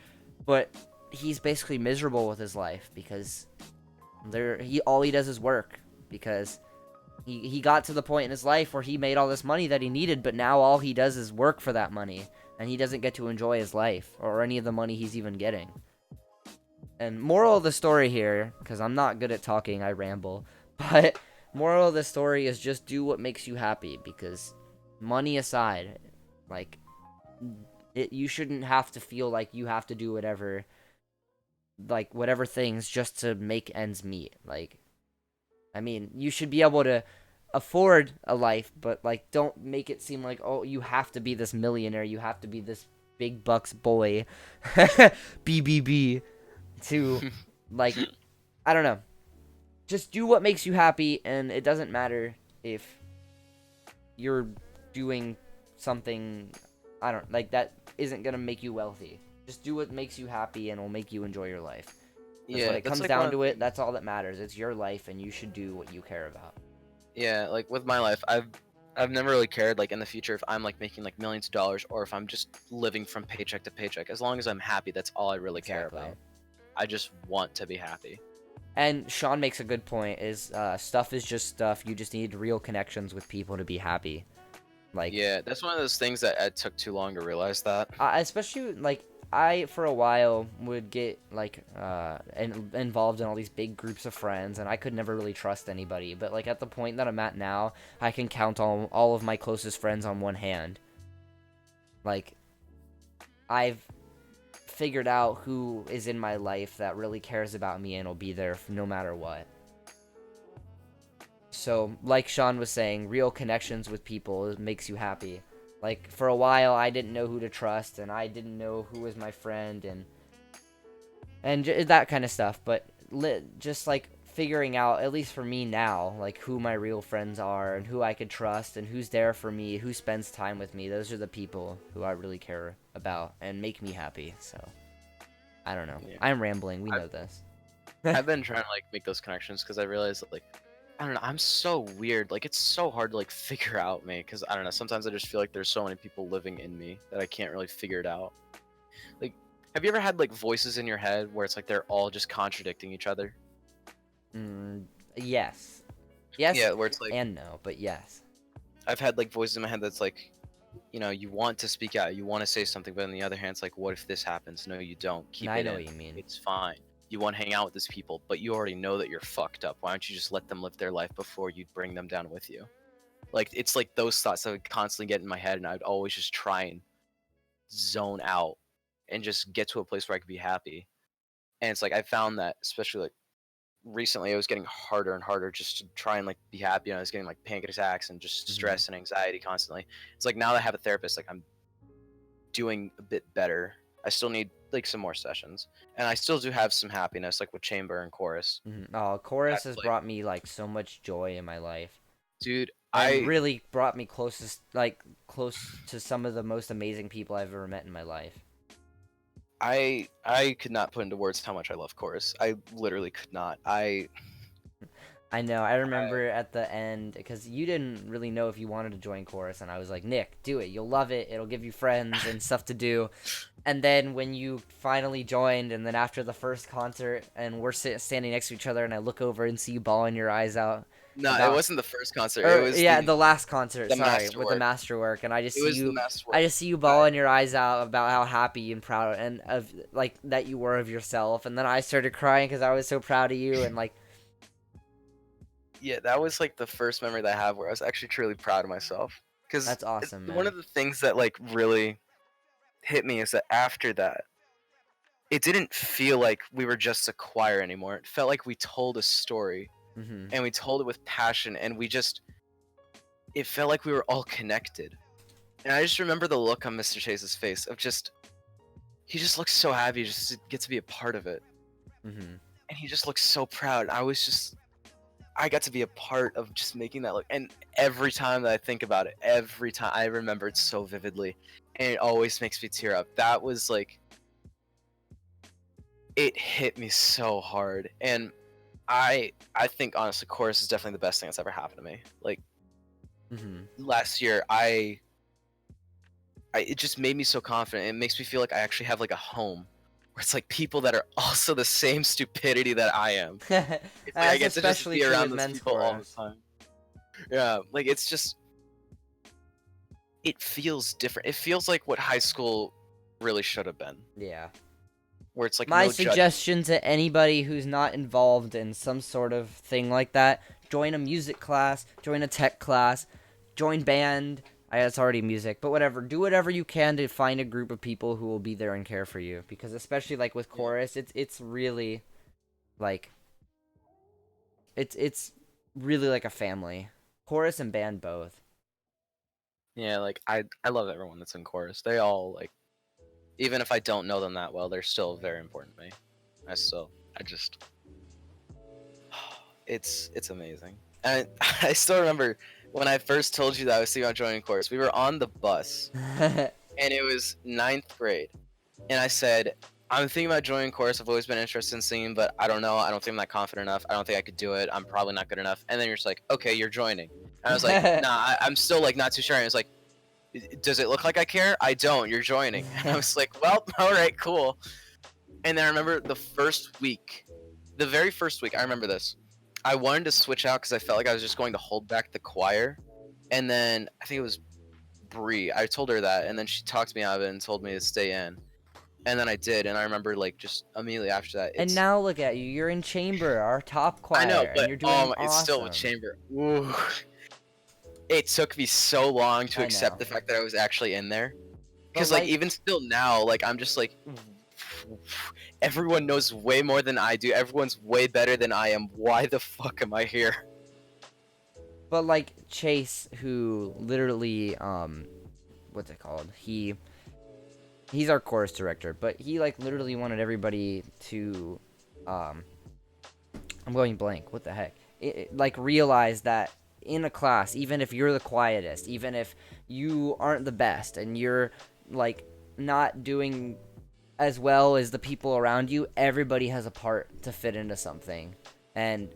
B: But he's basically miserable with his life because all he does is work, because he got to the point in his life where he made all this money that he needed, but now all he does is work for that money, and he doesn't get to enjoy his life or any of the money he's even getting. And moral of the story here, because I'm not good at talking, I ramble, but moral of the story is just do what makes you happy, because money aside, like, you shouldn't have to feel like you have to do whatever things just to make ends meet. Like, I mean, you should be able to afford a life, but like, don't make it seem like, oh, you have to be this millionaire, you have to be this big bucks boy, BBB, to like, I don't know, just do what makes you happy, and it doesn't matter if you're doing something, I don't like, that isn't gonna make you wealthy. Just do what makes you happy, and it'll make you enjoy your life. Because when it comes
C: like
B: down to it, that's all that matters. It's your life, and you should do what you care about.
C: Yeah, like with my life, I've never really cared like in the future if I'm like making like millions of dollars or if I'm just living from paycheck to paycheck. As long as I'm happy, that's all I really care
B: Exactly.
C: about. I just want to be happy.
B: And Sean makes a good point, is stuff is just stuff. You just need real connections with people to be happy. Like,
C: Yeah, that's one of those things that it took too long to realize that.
B: especially like, I for a while would get like involved in all these big groups of friends, and I could never really trust anybody. But like, at the point that I'm at now, I can count on all of my closest friends on one hand. Like, I've figured out who is in my life that really cares about me and will be there no matter what. So, like Sean was saying, real connections with people makes you happy. Like, for a while, I didn't know who to trust, and I didn't know who was my friend, and that kind of stuff. But just like figuring out, at least for me now, like who my real friends are and who I could trust and who's there for me, who spends time with me. Those are the people who I really care about and make me happy. So, I don't know.
C: Yeah.
B: I'm rambling. We know this.
C: I've been trying to like make those connections because I realized that like I don't know. I'm so weird. Like it's so hard to like figure out me because I don't know. Sometimes I just feel like there's so many people living in me that I can't really figure it out. Like, have you ever had like voices in your head where it's like they're all just contradicting each other?
B: Yes. Yes
C: Yeah, where it's like
B: and no, but yes.
C: I've had like voices in my head that's like, you know, you want to speak out, you want to say something, but on the other hand, it's like, what if this happens? No, you don't. Keep
B: I
C: it
B: know
C: in.
B: what you mean.
C: It's fine. You want to hang out with these people, but you already know that you're fucked up. Why don't you just let them live their life before you bring them down with you? Like it's like those thoughts that would constantly get in my head, and I'd always just try and zone out and just get to a place where I could be happy. And it's like I found that, especially like recently, it was getting harder and harder just to try and like be happy. And I was getting like panic attacks and just stress and anxiety constantly. It's like now that I have a therapist, like I'm doing a bit better. I still need like some more sessions, and I still do have some happiness, like with chamber and chorus.
B: Oh, chorus
C: That's
B: has
C: like,
B: brought me like so much joy in my life,
C: dude,
B: and
C: I
B: really brought me close to some of the most amazing people I've ever met in my life.
C: I could not put into words how much I love chorus. I literally could not.
B: I know. I remember at the end, because you didn't really know if you wanted to join chorus, and I was like, Nick, do it. You'll love it. It'll give you friends and stuff to do. And then when you finally joined, and then after the first concert, and we're standing next to each other, and I look over and see you bawling your eyes out.
C: No, it wasn't the first concert. It
B: Or
C: was
B: yeah, the last concert.
C: the
B: Sorry, with the
C: masterwork.
B: masterwork, and I just
C: It
B: see
C: was the
B: you.
C: masterwork.
B: I just see you bawling your eyes out about how happy and proud and of like that you were of yourself, and then I started crying because I was so proud of you, and like.
C: Yeah, that was like the first memory that I have where I was actually truly proud of myself. Because
B: That's awesome, man.
C: one of the things that like really hit me is that after that, it didn't feel like we were just a choir anymore. It felt like we told a story,
B: Mm-hmm.
C: and we told it with passion, and it felt like we were all connected. And I just remember the look on Mr. Chase's face of he just looks so happy just to get to be a part of it.
B: Mm-hmm.
C: And he just looks so proud. I got to be a part of just making that look. And every time that I think about it, every time I remember it so vividly, and it always makes me tear up. That was like, it hit me so hard. And I think honestly, chorus is definitely the best thing that's ever happened to me. Like last year, it just made me so confident. It makes me feel like I actually have like a home, where it's like people that are also the same stupidity that I am. It's like I get to just be around those people all the time. Yeah, like it's just, it feels different. It feels like what high school really should have been.
B: Yeah.
C: Where it's like
B: My
C: no
B: suggestion to anybody who's not involved in some sort of thing like that: join a music class, join a tech class, join band. It's already music, but whatever. Do whatever you can to find a group of people who will be there and care for you. Because especially like with chorus, it's really like it's really like a family. Chorus and band both.
C: Yeah, like I love everyone that's in chorus. They all like, even if I don't know them that well, they're still very important to me. It's amazing. And I still remember when I first told you that I was thinking about joining chorus. We were on the bus, and it was 9th grade, and I said, I'm thinking about joining chorus. I've always been interested in singing, but I don't know. I don't think I'm that confident enough. I don't think I could do it. I'm probably not good enough. And then you're just like, okay, you're joining. And I was like, nah, I'm still like not too sure. And it was like, does it look like I care? I don't. You're joining. And I was like, well, all right, cool. And then I remember the very first week, I remember this. I wanted to switch out because I felt like I was just going to hold back the choir. And then I think it was Bree. I told her that, and then she talked me out of it and told me to stay in. And then I did, and I remember like just immediately after that.
B: And now look at you. You're in chamber, our top choir.
C: I know, but
B: and you're doing awesome.
C: It's still with chamber. Ooh. It took me so long to accept the fact that I was actually in there. Because like even still now, like I'm just like, everyone knows way more than I do. Everyone's way better than I am. Why the fuck am I here?
B: But like Chase, who literally, what's it called? He's our chorus director, but he like literally wanted everybody to, I'm going blank. What the heck? Like realize that in a class, even if you're the quietest, even if you aren't the best, and you're like not doing as well as the people around you, everybody has a part to fit into something, and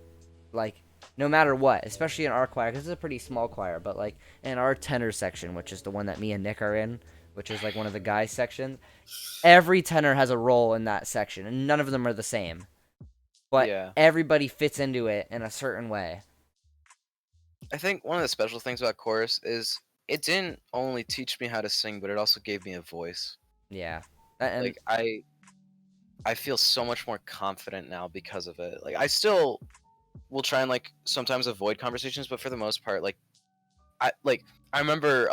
B: like no matter what, especially in our choir, because it's a pretty small choir, but like in our tenor section, which is the one that me and Nick are in, which is like one of the guys' sections, every tenor has a role in that section, and none of them are the same. But
C: Yeah.
B: everybody fits into it in a certain way.
C: I think one of the special things about chorus is it didn't only teach me how to sing, but it also gave me a voice.
B: Yeah. And
C: Like I feel so much more confident now because of it. Like I still will try and like sometimes avoid conversations, but for the most part, I remember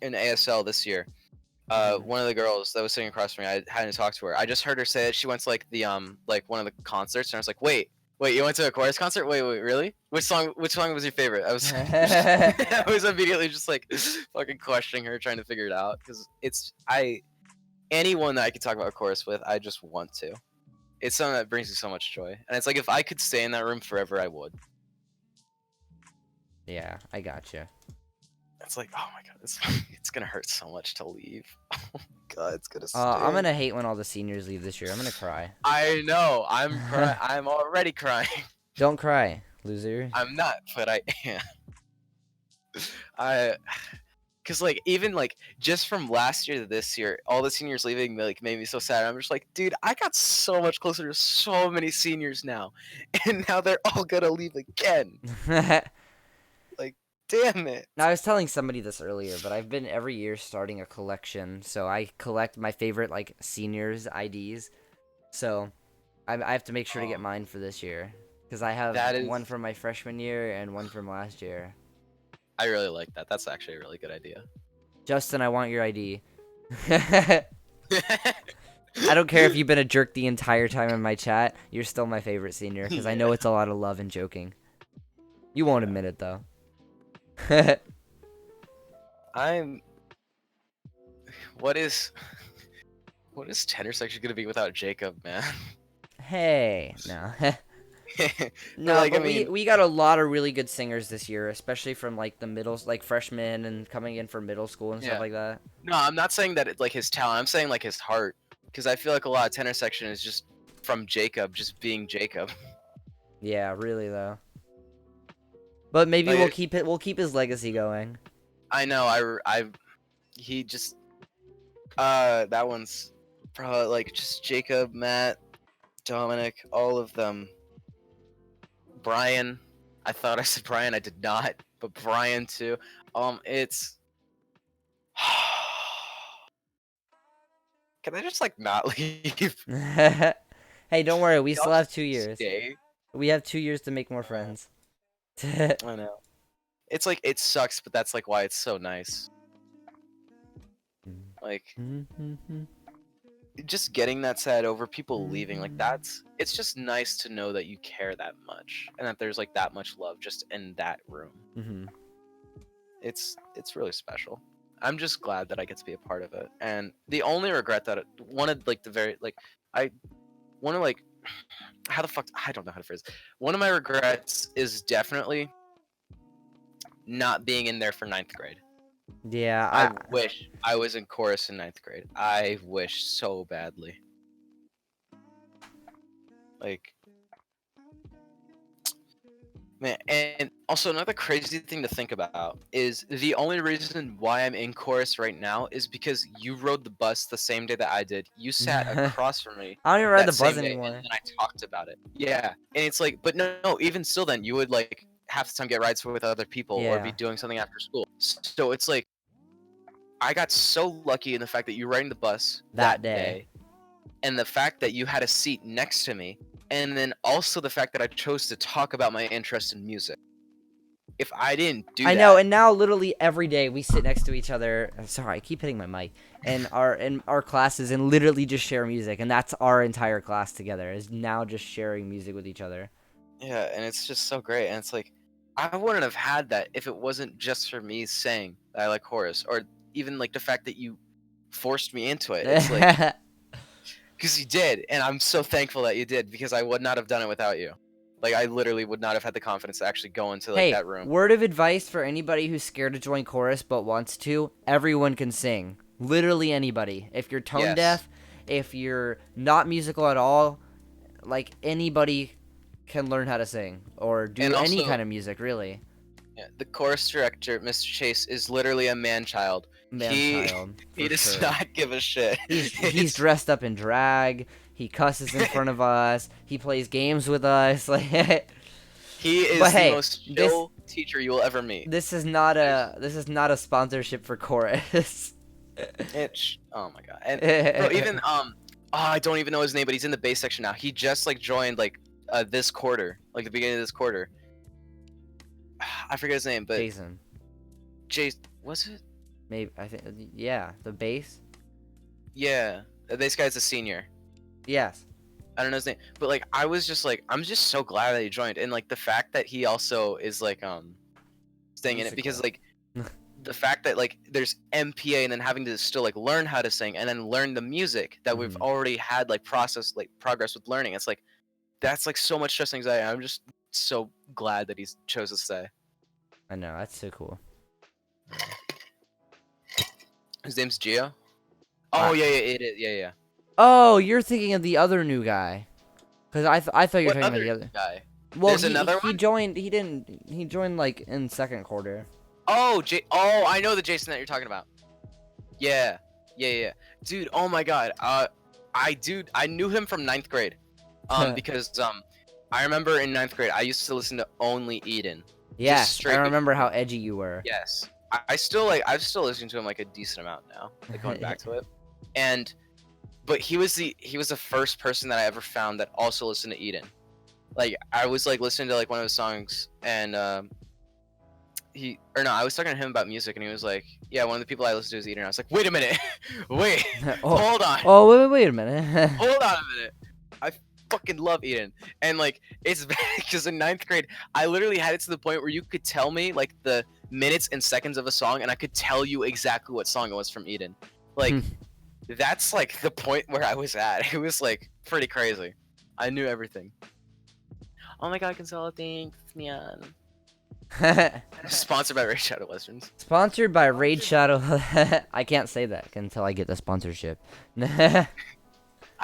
C: in ASL this year,
B: Mhm.
C: one of the girls that was sitting across from me, I hadn't talked to her. I just heard her say that she went to like the like one of the concerts, and I was like, wait, you went to a chorus concert? Wait, really? Which song was your favorite? I was I was immediately just like fucking questioning her, trying to figure it out because anyone that I could talk about chorus with, I just want to. It's something that brings me so much joy, and it's like if I could stay in that room forever, I would.
B: Yeah, I gotcha.
C: It's like, oh my god, it's gonna hurt so much to leave. Oh my god, it's gonna
B: I'm
C: stink.
B: gonna hate when all the seniors leave this year. I'm gonna cry.
C: I know. I'm already crying.
B: Don't cry, loser.
C: I'm not, but I am. I, cause like even like just from last year to this year, all the seniors leaving like made me so sad. I'm just like, dude, I got so much closer to so many seniors now, and now they're all gonna leave again. Like, damn it.
B: Now, I was telling somebody this earlier, but I've been every year starting a collection. So I collect my favorite like seniors IDs. So I have to make sure to get
C: Oh,
B: mine for this year because I have
C: that is.
B: one from my freshman year and one from last year.
C: I really like that. That's actually a really good idea.
B: Justin, I want your ID. I don't care if you've been a jerk the entire time in my chat. You're still my favorite senior because I know it's a lot of love and joking. You won't admit it though.
C: I'm. What is tenor section gonna be without Jacob, man?
B: Hey, no. No,
C: Like, I
B: but
C: mean,
B: we got a lot of really good singers this year, especially from like the middles, like freshmen and coming in from middle school and
C: yeah.
B: stuff like that.
C: No, I'm not saying that it's like his talent. I'm saying like his heart, because I feel like a lot of tenor section is just from Jacob, just being Jacob.
B: Yeah, really though. But maybe
C: Like,
B: we'll keep his legacy going.
C: I know. He just that one's probably like just Jacob, Matt, Dominic, all of them. Brian. I thought I said Brian. I did not, but Brian too. It's. Can I just like not leave?
B: Hey, don't worry, we
C: Y'all
B: still have
C: just
B: 2 years.
C: stay.
B: We have 2 years to make more friends.
C: I know. It's like it sucks, but that's like why it's so nice. Like just getting that sad over people leaving, like it's just nice to know that you care that much and that there's like that much love just in that room.
B: Mm-hmm.
C: It's really special. I'm just glad that I get to be a part of it. And the only regret that one of like the very like I one of like how the fuck I don't know how to phrase it. One of my regrets is definitely not being in there for ninth grade.
B: Yeah,
C: I wish I was in chorus in ninth grade. I wish so badly. Like, man, and also another crazy thing to think about is the only reason why I'm in chorus right now is because you rode the bus the same day that I did. You sat across from me
B: I don't even ride
C: that
B: the bus
C: same day,
B: anymore.
C: and then I talked about it. Yeah, and it's like, but no, even still, then you would like half the time get rides with other people or be
B: Yeah.
C: doing something after school. So it's like. I got so lucky in the fact that you were riding the bus
B: That
C: that
B: day.
C: day, and the fact that you had a seat next to me, and then also the fact that I chose to talk about my interest in music. If I didn't do
B: I
C: that,
B: know, and now literally every day we sit next to each other. Sorry, I keep hitting my mic. In our classes and literally just share music, and that's our entire class together. Is now just sharing music with each other.
C: yeah, and it's just so great. And it's like, I wouldn't have had that if it wasn't just for me saying that I like chorus, or even like the fact that you forced me into it. It's like, because you did, and I'm so thankful that you did, because I would not have done it without you. Like, I literally would not have had the confidence to actually go into like
B: Hey,
C: that room.
B: word of advice for anybody who's scared to join chorus but wants to: everyone can sing. Literally anybody. If you're tone
C: Yes.
B: deaf, if you're not musical at all, like anybody can learn how to sing or do
C: And
B: any
C: also-
B: kind of music, really.
C: Yeah, the chorus director, Mr. Chase, is literally a man-child.
B: Man-child,
C: He
B: for
C: does
B: sure.
C: not give a shit.
B: He's
C: It's-
B: dressed up in drag. He cusses in front of us. He plays games with us. Like,
C: He is
B: But
C: the
B: hey,
C: most chill teacher you will ever meet.
B: this is not a sponsorship for chorus.
C: Oh my god. And bro, even I don't even know his name, but he's in the bass section now. He just like joined like this quarter, like the beginning of this quarter. I forget his name, but
B: Jason,
C: was it?
B: maybe I think yeah, the bass.
C: Yeah, this guy's a senior.
B: Yes.
C: I don't know his name, but like I was just like I'm just so glad that he joined, and like the fact that he also is like staying in it because like the fact that like there's MPA and then having to still like learn how to sing and then learn the music that we've already had like progress with learning. It's like that's like so much stress and anxiety. I'm just so glad that he's chose to stay.
B: I know, that's so cool.
C: His name's Gio. Oh yeah, it is. Yeah.
B: Oh, you're thinking of the other new guy. Cause I thought you were
C: What
B: talking about the other.
C: guy?
B: Well,
C: There's another
B: he
C: one?
B: joined. He joined like in second quarter.
C: Oh, I know the Jason that you're talking about. Yeah. Dude, oh my god. I knew him from 9th grade. Because I remember in 9th grade I used to listen to only Eden.
B: Yeah,
C: straight-
B: I remember how edgy you were.
C: Yes. I'm still listening to him like a decent amount now, like going back to it. But he was the first person that I ever found that also listened to Eden. Like I was like listening to like one of his songs and I was talking to him about music and he was like, yeah, one of the people I listen to is Eden. I was like, wait a minute. Wait.
B: Oh.
C: Hold on.
B: Oh, wait a minute.
C: Hold on a minute. I fucking love Eden. And like it's because in 9th grade I literally had it to the point where you could tell me like the minutes and seconds of a song and I could tell you exactly what song it was from Eden. Like that's like the point where I was at. It was like pretty crazy. I knew everything. Oh my god, Console, thanks, man. Sponsored by Raid Shadow Westerns.
B: Sponsored by Raid Shadow. I can't say that until I get the sponsorship.
C: I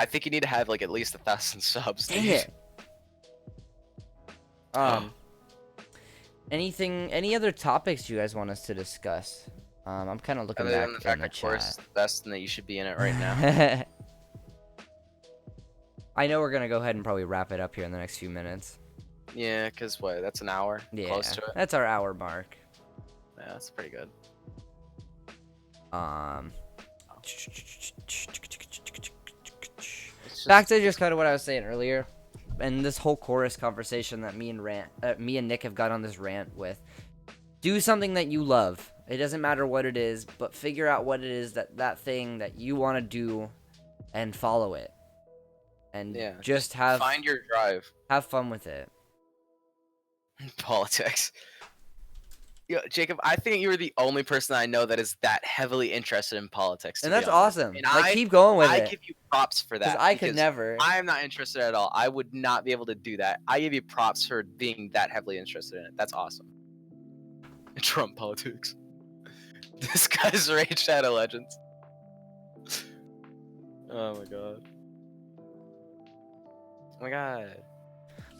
C: think you need to have like at least 1,000 subs.
B: Dang
C: dude.
B: it. Any other topics you guys want us to discuss? I'm kind of looking
C: Other
B: back
C: than the
B: in
C: fact
B: the
C: that Chorus is
B: chat.
C: the best and that you should be in it right now.
B: I know we're gonna go ahead and probably wrap it up here in the next few minutes.
C: Yeah, because what? That's an hour.
B: Yeah,
C: Close to it.
B: that's our hour mark.
C: Yeah, that's pretty good.
B: Back to just kind of what I was saying earlier, and this whole chorus conversation that me and Nick have got on this rant with. Do something that you love. It doesn't matter what it is, but figure out what it is that thing that you want to do, and follow it. And
C: Yeah,
B: just
C: find your drive.
B: have fun with it.
C: Politics. Yo, Jacob, I think you are the only person I know that is that heavily interested in politics.
B: And
C: to be
B: that's
C: honest.
B: awesome.
C: And
B: Like, keep going with
C: I
B: it.
C: give you props for that.
B: Because I could
C: because
B: never.
C: I am not interested at all. I would not be able to do that. I give you props for being that heavily interested in it. That's awesome. Trump politics. This guy's Raid Shadow Legends. Oh my god. Oh my god.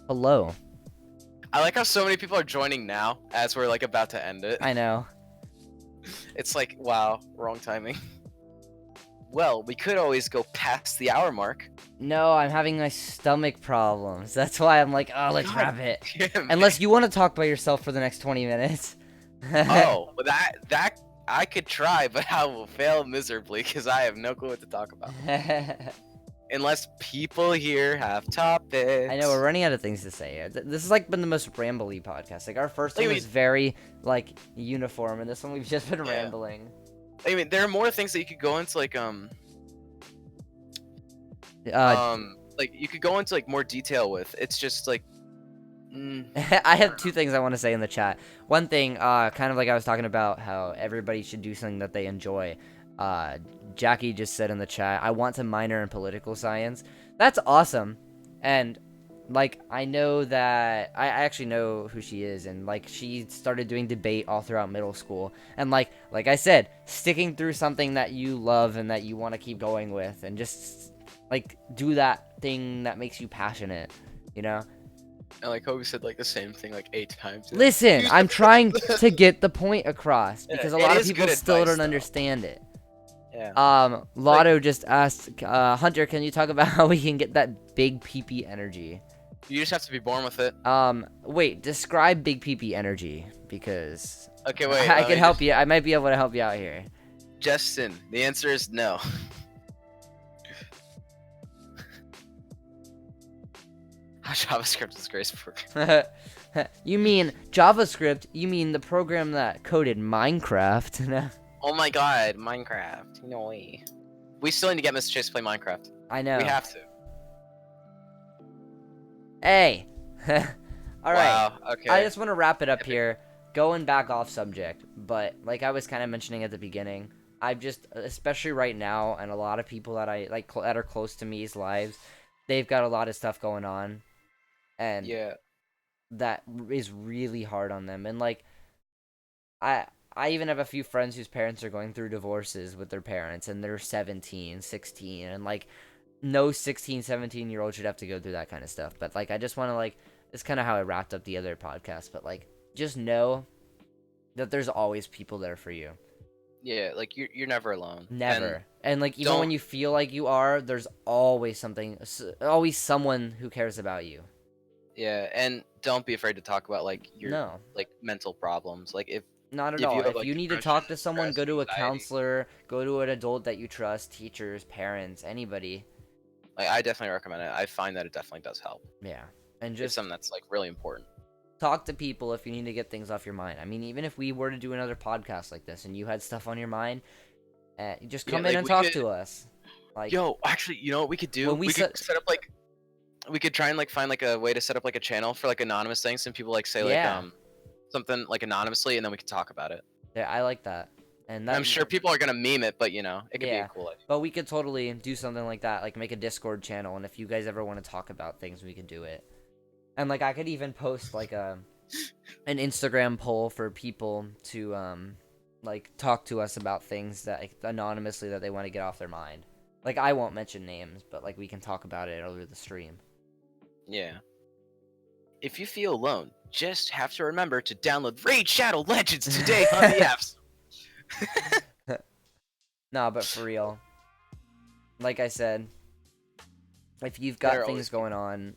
B: Hello.
C: I like how so many people are joining now as we're like about to end it.
B: I know.
C: It's like, wow, wrong timing. Well, we could always go past the hour mark.
B: No, I'm having my stomach problems. That's why I'm like, oh, let's
C: God
B: wrap it.
C: damn it.
B: Unless you want to talk by yourself for the next 20 minutes.
C: Oh, well, that I could try, but I will fail miserably because I have no clue what to talk about. Unless people here have topics.
B: I know we're running out of things to say. This has like been the most rambly podcast. Like our first one was very like uniform, and this one we've just been rambling.
C: I mean, there are more things that you could go into, like you could go into like more detail with. It's just like.
B: I have two things I want to say in the chat. One thing, kind of like I was talking about how everybody should do something that they enjoy. Jackie just said in the chat, I want to minor in political science. That's awesome. And like I know that I actually know who she is, and like she started doing debate all throughout middle school. And like I said, sticking through something that you love and that you want to keep going with, and just like do that thing that makes you passionate, you know?
C: And like Kobe said like the same thing like 8 times.
B: Listen, I'm trying to get the point across
C: Yeah,
B: because a
C: it
B: lot of
C: is
B: people
C: good
B: still
C: advice,
B: don't
C: though.
B: understand it.
C: Yeah.
B: Lotto just asked, Hunter, can you talk about how we can get that big pee energy?
C: You just have to be born with it.
B: Wait, describe big pee energy because
C: Okay, wait.
B: I
C: let
B: can
C: me
B: help
C: just-
B: you. I might be able to help you out here.
C: Justin, the answer is no. How JavaScript is graceful.
B: You mean JavaScript? You mean the program that coded Minecraft?
C: Oh my god, Minecraft. No way. We still need to get Mr. Chase to play Minecraft.
B: I know.
C: We have to.
B: Hey. All right.
C: Wow, okay.
B: I just want to wrap it up here, going back off subject, but like I was kind of mentioning at the beginning, I've just, especially right now, and a lot of people that I like that are close to me's lives, they've got a lot of stuff going on, and
C: Yeah.
B: that is really hard on them. And like, I even have a few friends whose parents are going through divorces with their parents, and they're 17, 16, and like, no 16, 17-year-old should have to go through that kind of stuff. But like, I just want to like, it's kind of how I wrapped up the other podcast, but like, just know that there's always people there for you.
C: Yeah, like you're never alone.
B: Never. And like, even when
C: don't-
B: you feel like you are, there's always always someone who cares about you.
C: Yeah, and don't be afraid to talk about like your
B: No,
C: like mental problems. Like if
B: not at
C: if you
B: all.
C: have,
B: If
C: like,
B: you need to
C: depression,
B: talk to someone,
C: stress,
B: go to a
C: anxiety.
B: counselor, go to an adult that you trust, teachers, parents, anybody.
C: like I definitely recommend it. I find that it definitely does help.
B: Yeah. And
C: It's
B: just
C: something that's like really important.
B: talk to people if you need to get things off your mind. I mean, even if we were to do another podcast like this and you had stuff on your mind, just
C: Yeah,
B: come
C: like,
B: in and
C: we
B: talk
C: could-
B: to us. Like,
C: Yo, actually, you know what we could do?
B: When we
C: We
B: set-
C: could set up like we could try and like find like a way to set up like a channel for like anonymous things and people like say
B: Yeah.
C: like something like anonymously and then we can talk about it.
B: yeah, I like that. And that,
C: I'm sure people are gonna meme it, but you know, it could be
B: Yeah.
C: a cool idea.
B: But we could totally do something like that, like make a Discord channel, and if you guys ever want to talk about things, we can do it. And like, I could even post like an Instagram poll for people to like talk to us about things that like, anonymously that they want to get off their mind. Like, I won't mention names, but like we can talk about it over the stream.
C: Yeah. If you feel alone, just have to remember to download Raid Shadow Legends today on the apps.
B: Nah, but for real, like I said, if you've got
C: There are
B: things
C: always
B: going on,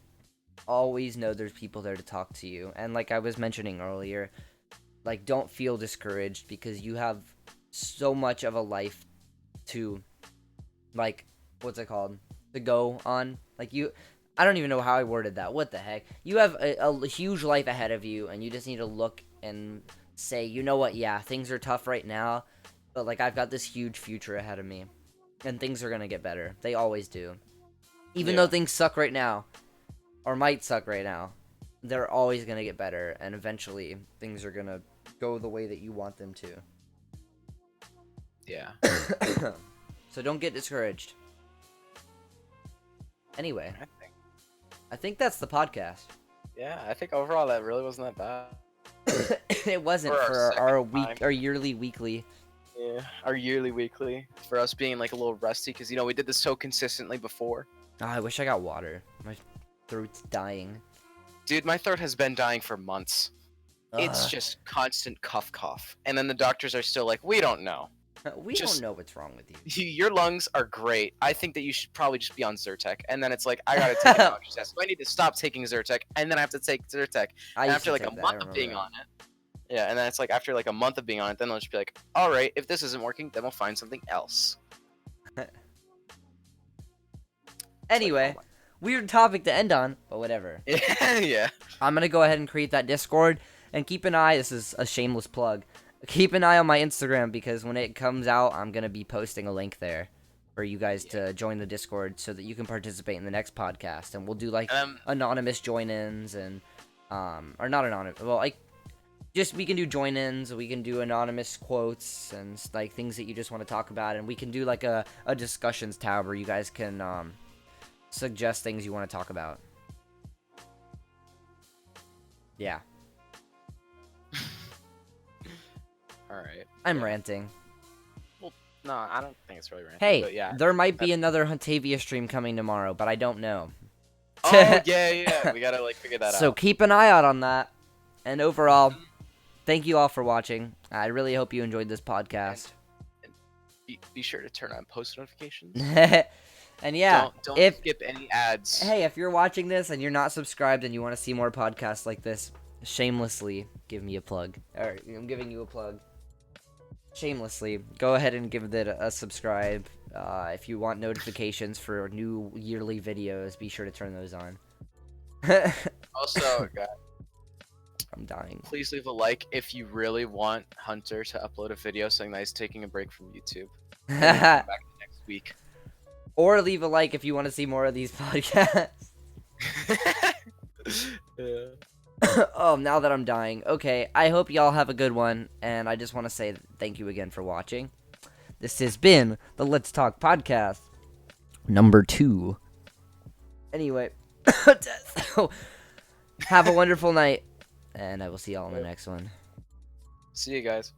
B: always know there's people there to talk to you. And like I was mentioning earlier, like, don't feel discouraged because you have so much of a life to, like, what's it called? To go on. Like, I don't even know how I worded that. What the heck? You have a huge life ahead of you, and you just need to look and say, you know what? Yeah, things are tough right now, but like, I've got this huge future ahead of me, and things are gonna get better. They always do. Even though
C: Yeah.
B: things suck right now, or might suck right now, they're always gonna get better, and eventually things are gonna go the way that you want them to.
C: Yeah.
B: So don't get discouraged. Anyway, I think that's the podcast.
C: Yeah, I think overall that really wasn't that bad.
B: It wasn't
C: For our
B: for
C: second time.
B: our yearly weekly.
C: Yeah, our yearly weekly for us being like a little rusty because you know we did this so consistently before.
B: Oh, I wish I got water. My throat's dying.
C: Dude, my throat has been dying for months. It's
B: Ugh.
C: just constant cough, and then the doctors are still like, we don't know.
B: We
C: just-
B: don't know what's wrong with you.
C: Your lungs are great. I think that you should probably just be on Zyrtec. And then it's like, I gotta take a doctor's test. So I need to stop taking Zyrtec, and then I have to take Zyrtec.
B: I
C: And
B: used
C: after
B: to
C: like a
B: take that, I
C: month of
B: remember
C: being
B: that.
C: on it. Yeah, and then it's like after like a month of being on it, then they'll just be like, all right, if this isn't working, then we'll find something else.
B: Anyway, weird topic to end on, but whatever.
C: Yeah.
B: I'm gonna go ahead and create that Discord, and keep an eye. This is a shameless plug. Keep an eye on my Instagram because when it comes out, I'm gonna be posting a link there for you guys to join the Discord so that you can participate in the next podcast, and we'll do like anonymous join-ins and or not anonymous. Well, like just we can do join-ins, we can do anonymous quotes and like things that you just want to talk about, and we can do like a discussions tab where you guys can suggest things you want to talk about. Yeah.
C: All right.
B: I'm ranting.
C: No, I don't think it's really random.
B: Hey,
C: but yeah.
B: there might be another Huntavia stream coming tomorrow, but I don't know.
C: Oh Oh yeah. We gotta like figure that
B: So
C: out.
B: keep an eye out on that. And overall, thank you all for watching. I really hope you enjoyed this podcast.
C: And be sure to turn on post notifications.
B: And yeah,
C: don't skip any ads.
B: Hey, if you're watching this and you're not subscribed and you want to see more podcasts like this, shamelessly give me a plug. Or I'm giving you a plug. Shamelessly, go ahead and give it a subscribe. If you want notifications for new yearly videos, be sure to turn those on.
C: Also, guys,
B: I'm dying.
C: please leave a like if you really want Hunter to upload a video saying that he's taking a break from YouTube. And then come back next week.
B: Or leave a like if you want to see more of these podcasts.
C: Yeah.
B: Oh, now that I'm dying. Okay, I hope y'all have a good one, and I just want to say thank you again for watching. This has been the Let's Talk podcast, number 2. Anyway, so, have a wonderful night, and I will see y'all in the next one.
C: See you guys.